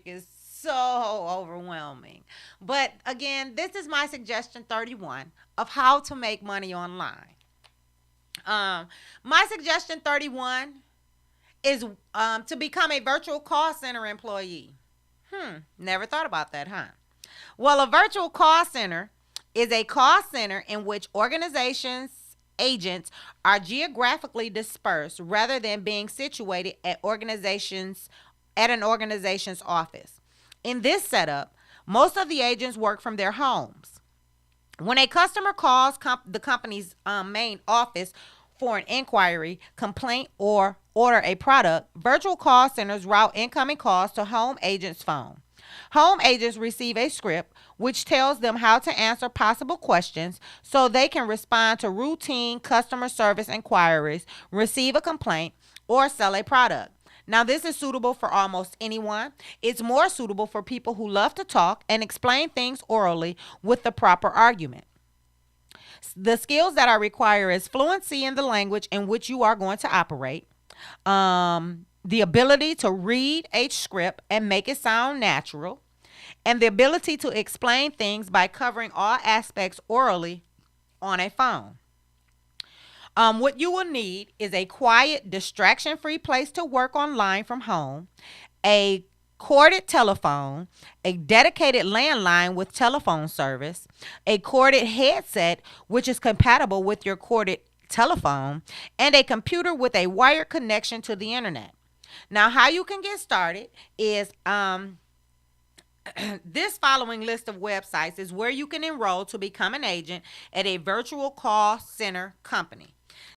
is so overwhelming. But again, this is my suggestion 31 of how to make money online. Um, my suggestion 31 is to become a virtual call center employee. Never thought about that, huh? Well, a virtual call center is a call center in which organizations agents are geographically dispersed rather than being situated at an organization's office. In this setup, most of the agents work from their homes. When a customer calls the company's main office for an inquiry, complaint, or order a product, virtual call centers route incoming calls to home agents' phone. Home agents receive a script which tells them how to answer possible questions so they can respond to routine customer service inquiries, receive a complaint, or sell a product. Now, this is suitable for almost anyone. It's more suitable for people who love to talk and explain things orally with the proper argument. The skills that are required is fluency in the language in which you are going to operate, the ability to read a script and make it sound natural, and the ability to explain things by covering all aspects orally on a phone. What you will need is a quiet, distraction free place to work online from home, a corded telephone, a dedicated landline with telephone service, a corded headset, which is compatible with your corded telephone, and a computer with a wired connection to the internet. Now, how you can get started is this following list of websites is where you can enroll to become an agent at a virtual call center company.